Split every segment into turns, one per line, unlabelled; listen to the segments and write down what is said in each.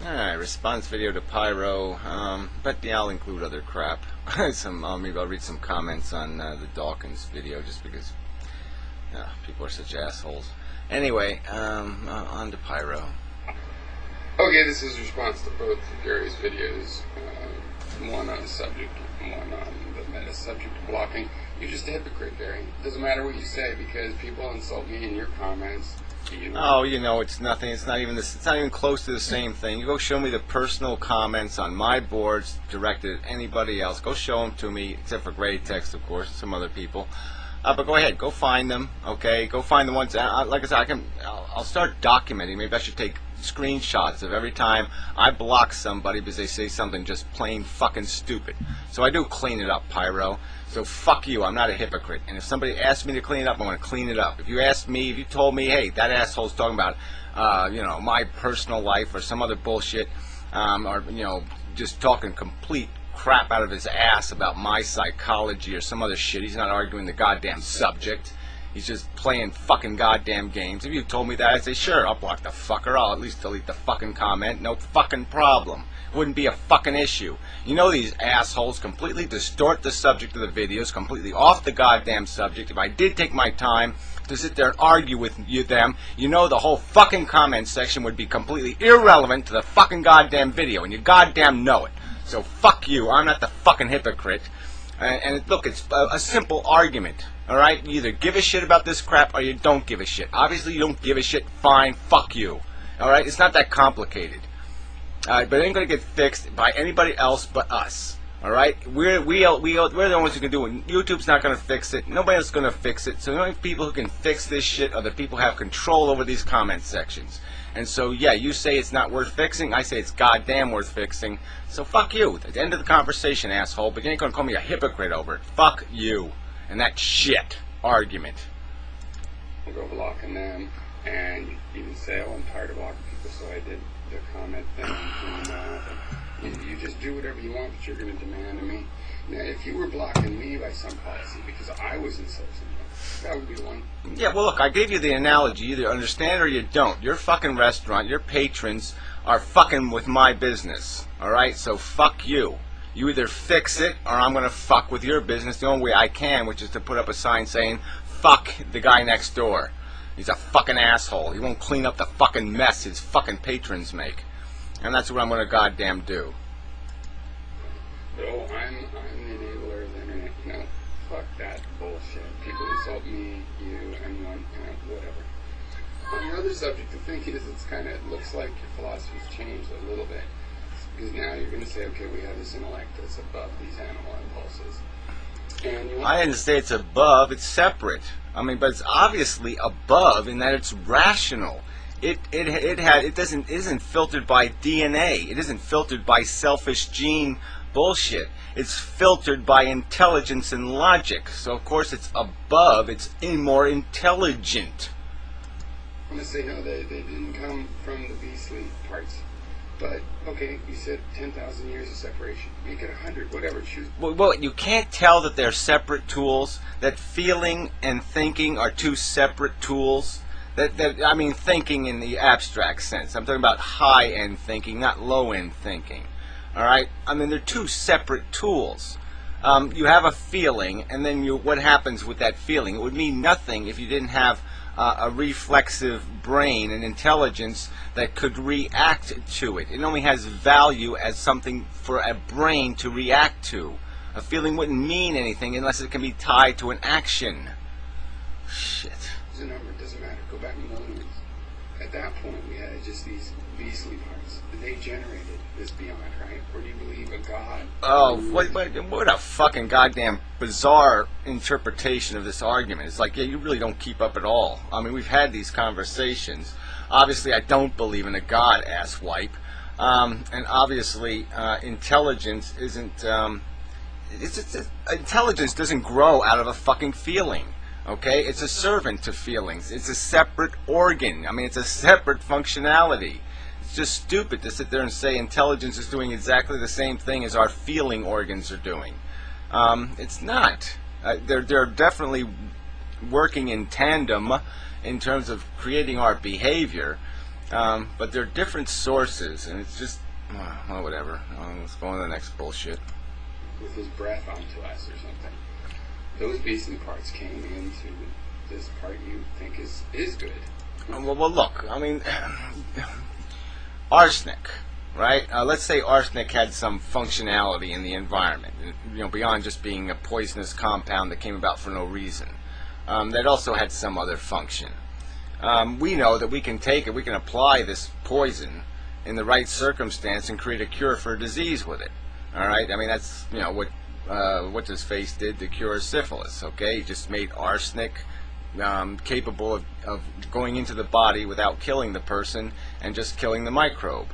Alright, response video to Pyro, but yeah, I'll include other crap. Maybe I'll read some comments on the Dawkins video, just because people are such assholes. Anyway, on to Pyro.
Okay, this is a response to both various videos, one on the subject and one on the meta subject blocking. You're just a hypocrite, Barry. It doesn't matter what you say, because people insult me in your comments.
Oh, you know, it's nothing. It's not even this. It's not even close to the same thing. You go show me the personal comments on my boards directed at anybody else. Go show them to me, except for Grey Text, of course, and some other people. But go ahead, go find them. Okay, go find the ones. Like I said, I'll start documenting. Maybe I should take screenshots of every time I block somebody because they say something just plain fucking stupid. So I do clean it up, Pyro. So fuck you, I'm not a hypocrite. And if somebody asks me to clean it up, I'm going to clean it up. If you asked me, if you told me, hey, that asshole's talking about, you know, my personal life or some other bullshit, or, you know, just talking complete crap out of his ass about my psychology or some other shit. He's not arguing the goddamn subject. He's just playing fucking goddamn games. If you told me that, I'd say, sure, I'll block the fucker. I'll at least delete the fucking comment. No fucking problem. Wouldn't be a fucking issue. You know these assholes completely distort the subject of the videos, completely off the goddamn subject. If I did take my time to sit there and argue with them, you know the whole fucking comment section would be completely irrelevant to the fucking goddamn video, and you goddamn know it. So fuck you. I'm not the fucking hypocrite. And look, it's a simple argument. Alright? You either give a shit about this crap or you don't give a shit. Obviously you don't give a shit. Fine. Fuck you. Alright? It's not that complicated. But it ain't going to get fixed by anybody else but us. Alright? We're the ones who can do it. YouTube's not going to fix it. Nobody else is going to fix it. So the only people who can fix this shit are the people who have control over these comment sections. And so, yeah, you say it's not worth fixing. I say it's goddamn worth fixing. So fuck you. At the end of the conversation, asshole. But you ain't going to call me a hypocrite over it. Fuck you. And that shit argument.
I'll go blocking them. And you can say, oh, I'm tired of blocking people, so I did the comment thing. And you just do whatever you want, but you're going to demand of me. Now, if you were blocking me by some policy because I was insulting you, that would be the one.
Yeah, well, look, I gave you the analogy. You either understand or you don't. Your fucking restaurant, your patrons are fucking with my business. Alright? So fuck you. You either fix it or I'm going to fuck with your business the only way I can, which is to put up a sign saying, fuck the guy next door. He's a fucking asshole. He won't clean up the fucking mess his fucking patrons make. And that's what I'm going to goddamn do.
No, I'm the enabler of the internet. You know, fuck that bullshit. People insult me, you, anyone, whatever. On your other subject, the thing is, it looks like your philosophy's changed a little bit. Because now you're going to say, okay, we have this intellect that's above these animal impulses. And
I didn't say it's above, it's separate. I mean, but it's obviously above in that it's rational. It isn't filtered by DNA. It isn't filtered by selfish gene bullshit. It's filtered by intelligence and logic. So of course it's above. It's more intelligent.
I'm gonna say no. They didn't come from the beastly parts. But okay, you said 10,000 years of separation. Make it 100, whatever. Choose.
Well, you can't tell that they're separate tools. That feeling and thinking are two separate tools. I mean, thinking in the abstract sense. I'm talking about high-end thinking, not low-end thinking. All right? I mean, they're two separate tools. You have a feeling, and then what happens with that feeling? It would mean nothing if you didn't have a reflexive brain and intelligence that could react to it. It only has value as something for a brain to react to. A feeling wouldn't mean anything unless it can be tied to an action. Shit.
It's a number. It doesn't matter. Go back millions. At that point, we had just these beastly parts. They generated this beyond, right? Or do you believe a God?
Oh, what a fucking goddamn bizarre interpretation of this argument. It's like, yeah, you really don't keep up at all. I mean, we've had these conversations. Obviously, I don't believe in a God, asswipe. And obviously, intelligence isn't... intelligence doesn't grow out of a fucking feeling. Okay? It's a servant to feelings. It's a separate organ. I mean, it's a separate functionality. It's just stupid to sit there and say intelligence is doing exactly the same thing as our feeling organs are doing. It's not. They're definitely working in tandem in terms of creating our behavior. But they're different sources, and it's just, well, whatever. Let's go on to the next bullshit.
With his breath onto us or something. Those beastly parts came into this part you think is good.
Well, look, I mean, arsenic, right? Let's say arsenic had some functionality in the environment, beyond just being a poisonous compound that came about for no reason. That also had some other function. We know that we can take it, we can apply this poison in the right circumstance and create a cure for a disease with it. All right? I mean, that's, what his face did to cure syphilis, okay? He just made arsenic capable of going into the body without killing the person and just killing the microbe.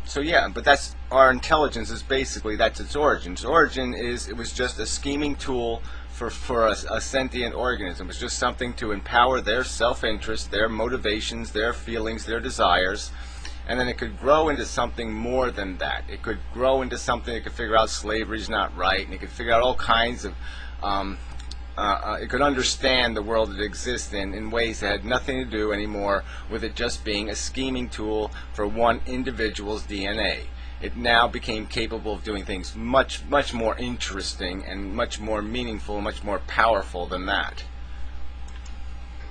So yeah, but that's our intelligence is basically, that's its origin. Its origin is, it was just a scheming tool for a sentient organism. It was just something to empower their self-interest, their motivations, their feelings, their desires, and then it could grow into something more than that. It could grow into something that could figure out slavery's not right, and it could figure out all kinds of it could understand the world it exists in ways that had nothing to do anymore with it just being a scheming tool for one individual's DNA. It now became capable of doing things much, much more interesting and much more meaningful and much more powerful than that.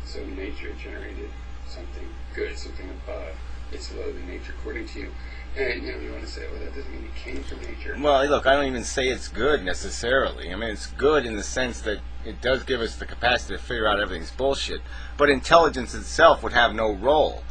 So nature generated something good, something above its lowly nature, according to you. And you want to say, well, that doesn't mean it came from nature.
Well, look, I don't even say it's good necessarily. I mean, it's good in the sense that it does give us the capacity to figure out everything's bullshit. But intelligence itself would have no role,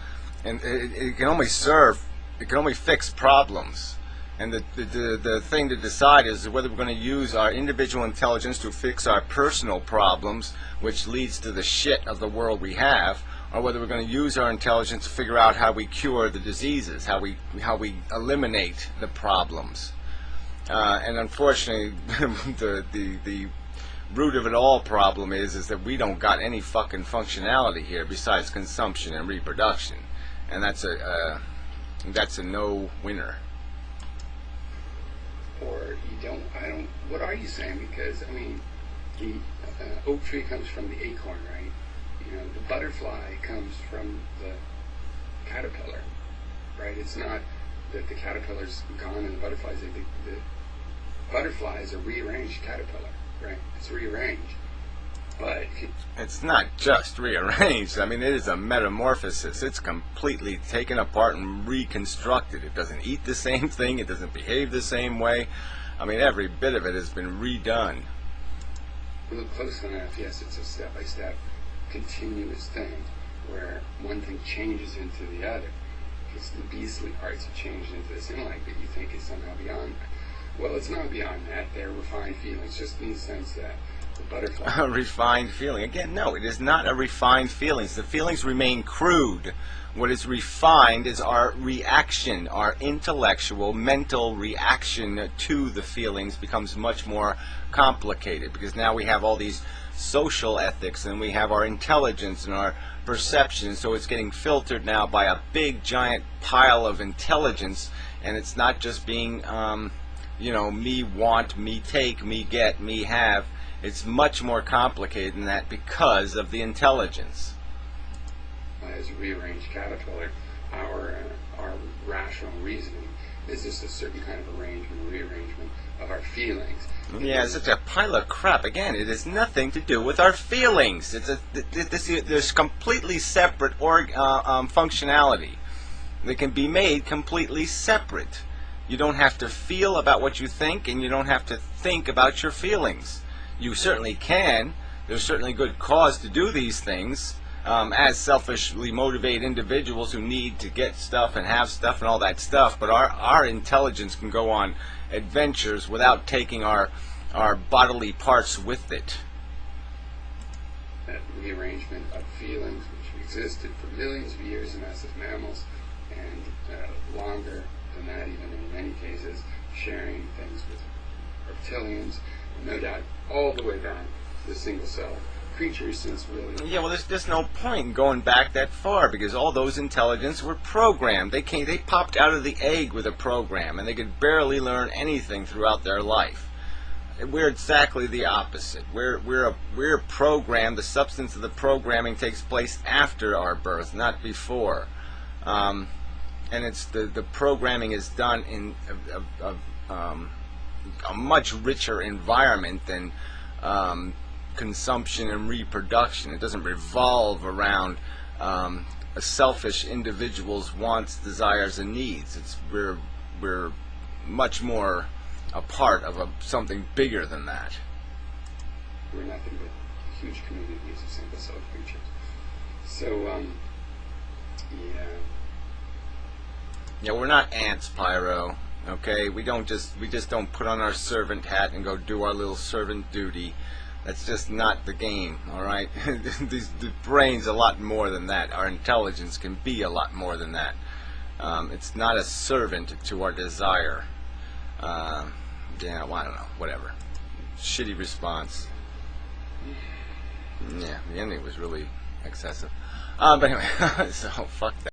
and it can only serve. It can only fix problems. And the thing to decide is whether we're going to use our individual intelligence to fix our personal problems, which leads to the shit of the world we have, or whether we're going to use our intelligence to figure out how we cure the diseases, how we eliminate the problems. And unfortunately, the root of it all problem is that we don't got any fucking functionality here besides consumption and reproduction, and that's a no-winner.
Or I don't. What are you saying? Because I mean, the oak tree comes from the acorn, right? The butterfly comes from the caterpillar, right? It's not that the caterpillar's gone and the butterfly's the butterfly is a rearranged caterpillar, right? It's rearranged, but
it's not just rearranged. I mean, it is a metamorphosis. It's completely taken apart and reconstructed. It doesn't eat the same thing. It doesn't behave the same way. I mean, every bit of it has been redone.
We look close enough. Yes, it's a step-by-step, continuous thing where one thing changes into the other. It's the beastly parts have changed into this intellect that you think is somehow beyond that. Well, it's not beyond that. They're refined feelings, just in the sense that the butterfly...
A refined feeling. Again, no, it is not a refined feeling. The feelings remain crude. What is refined is our reaction, our intellectual, mental reaction to the feelings becomes much more complicated, because now we have all these social ethics and we have our intelligence and our perception, so it's getting filtered now by a big giant pile of intelligence, and it's not just being me want, me take, me get, me have. It's much more complicated than that because of the intelligence.
As a rearranged caterpillar, our rational reasoning is just a certain kind of arrangement, rearrangement of our feelings.
Yeah, it's such a pile of crap. Again, it has nothing to do with our feelings. There's completely separate functionality. They can be made completely separate. You don't have to feel about what you think, and you don't have to think about your feelings. You certainly can. There's certainly good cause to do these things as selfishly motivated individuals who need to get stuff and have stuff and all that stuff. But our intelligence can go on adventures without taking our bodily parts with it.
That rearrangement of feelings, which existed for millions of years in us as mammals, and longer than that even in many cases, sharing things with reptilians, and no doubt all the way down to the single cell creatures since really...
Yeah, well, there's no point in going back that far, because all those intelligence were programmed. They popped out of the egg with a program, and they could barely learn anything throughout their life. We're exactly the opposite. We're programmed. The substance of the programming takes place after our birth, not before. and it's the programming is done in a much richer environment than consumption and reproduction. It doesn't revolve around a selfish individual's wants, desires, and needs. We're much more a part of something bigger than that.
We're nothing but huge communities of single-celled creatures. So, yeah.
Yeah, we're not ants, Pyro. Okay, we just don't put on our servant hat and go do our little servant duty. That's just not the game, all right? The brain's a lot more than that. Our intelligence can be a lot more than that. It's not a servant to our desire. Yeah, well, I don't know, whatever. Shitty response. Yeah, the ending was really excessive. But anyway, so fuck that.